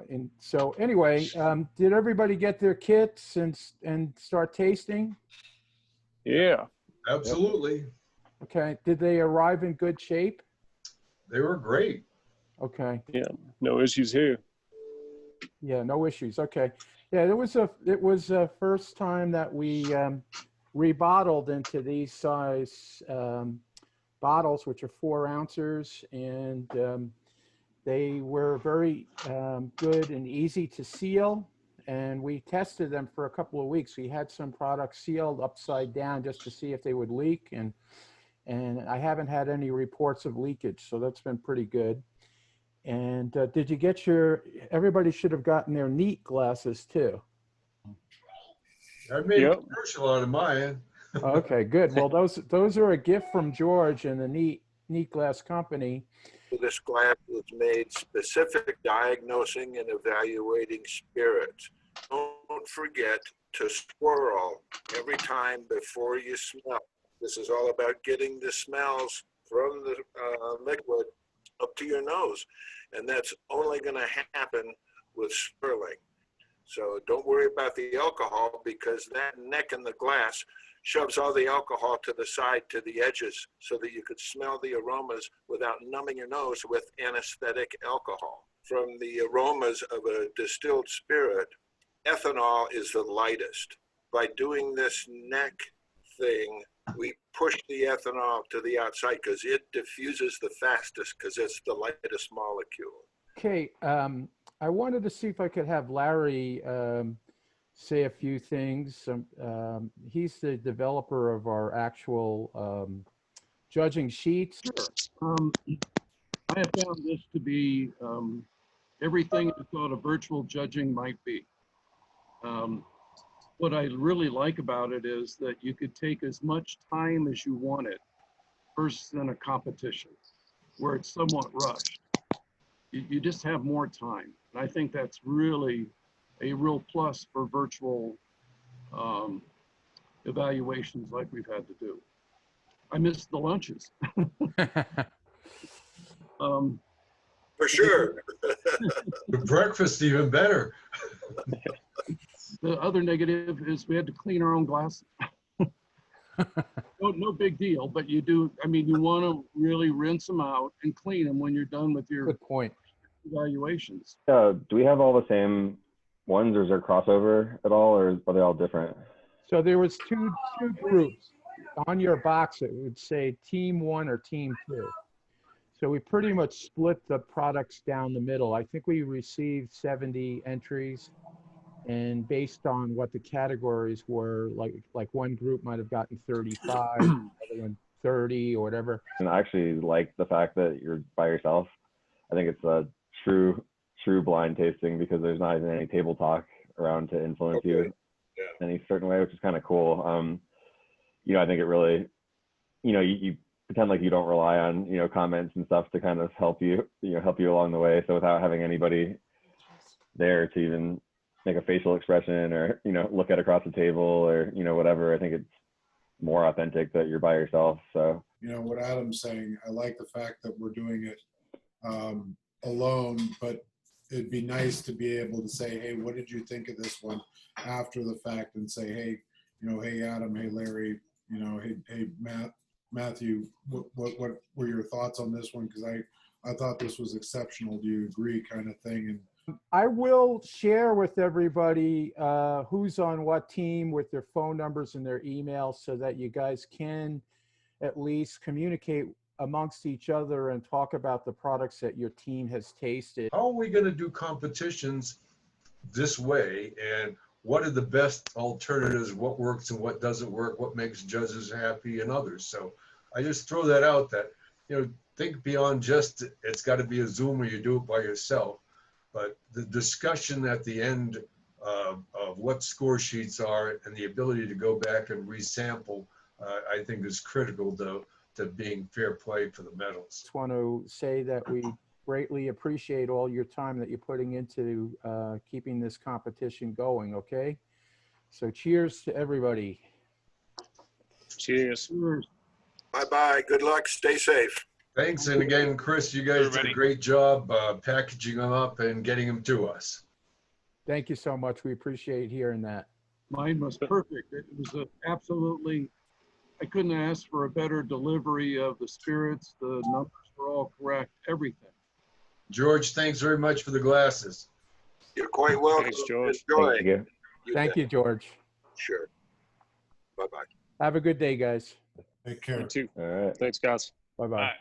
And so anyway, did everybody get their kits and start tasting? Yeah. Absolutely. Okay. Did they arrive in good shape? They were great. Okay. Yeah. No issues here. Yeah, no issues. Okay. Yeah, it was a first time that we rebottled into these size bottles, which are 4 ounces, and they were very good and easy to seal. And we tested them for a couple of weeks. We had some products sealed upside down just to see if they would leak, and I haven't had any reports of leakage, so that's been pretty good. And did you get everybody should have gotten their neat glasses too. I made a commercial out of mine. Okay, good. Well, those are a gift from George and the Neat Glass Company. This glass was made specific diagnosing and evaluating spirits. Don't forget to swirl every time before you smell. This is all about getting the smells from the liquid up to your nose. And that's only going to happen with swirling. So don't worry about the alcohol, because that neck in the glass shoves all the alcohol to the side, to the edges, so that you could smell the aromas without numbing your nose with anesthetic alcohol. From the aromas of a distilled spirit, ethanol is the lightest. By doing this neck thing, we push the ethanol to the outside because it diffuses the fastest because it's the lightest molecule. Okay, I wanted to see if I could have Larry say a few things. He's the developer of our actual judging sheets. Sure. I have found this to be everything I thought a virtual judging might be. What I really like about it is that you could take as much time as you wanted versus in a competition where it's somewhat rushed. You just have more time. And I think that's really a real plus for virtual evaluations like we've had to do. I miss the lunches. For sure. The breakfast even better. The other negative is we had to clean our own glasses. No big deal, but you do. I mean, you want to really rinse them out and clean them when you're done with your Good point. evaluations. Do we have all the same ones, or is there crossover at all, or are they all different? So there was two groups on your box. It would say Team 1 or Team 2. So we pretty much split the products down the middle. I think we received 70 entries. And based on what the categories were, like one group might have gotten 35, another one 30 or whatever. And I actually like the fact that you're by yourself. I think it's a true blind tasting because there's not even any table talk around to influence you in any certain way, which is kind of cool. I think it really, you pretend like you don't rely on, comments and stuff to kind of help you along the way. So without having anybody there to even make a facial expression or, look at across the table or, whatever, I think it's more authentic that you're by yourself. So, what Adam's saying, I like the fact that we're doing it alone, but it'd be nice to be able to say, hey, what did you think of this one after the fact, and say, hey, hey, Adam, hey, Larry, hey, Matthew, what were your thoughts on this one? Because I thought this was exceptional. Do you agree, kind of thing? And I will share with everybody who's on what team with their phone numbers and their emails so that you guys can at least communicate amongst each other and talk about the products that your team has tasted. How are we going to do competitions this way? And what are the best alternatives? What works and what doesn't work? What makes judges happy and others? So I just throw that out that, think beyond just it's got to be a Zoom or you do it by yourself. But the discussion at the end of what score sheets are and the ability to go back and resample, I think is critical to being fair play for the medals. Just want to say that we greatly appreciate all your time that you're putting into keeping this competition going, okay? So cheers to everybody. Cheers. Bye-bye. Good luck. Stay safe. Thanks. And again, Chris, you guys did a great job packaging them up and getting them to us. Thank you so much. We appreciate hearing that. Mine was perfect. It was absolutely, I couldn't ask for a better delivery of the spirits. The numbers were all correct, everything. George, thanks very much for the glasses. You're quite welcome. Thanks, George. Enjoy. Thank you. Thank you, George. Sure. Bye-bye. Have a good day, guys. Take care. You too. All right. Thanks, guys. Bye-bye. All right.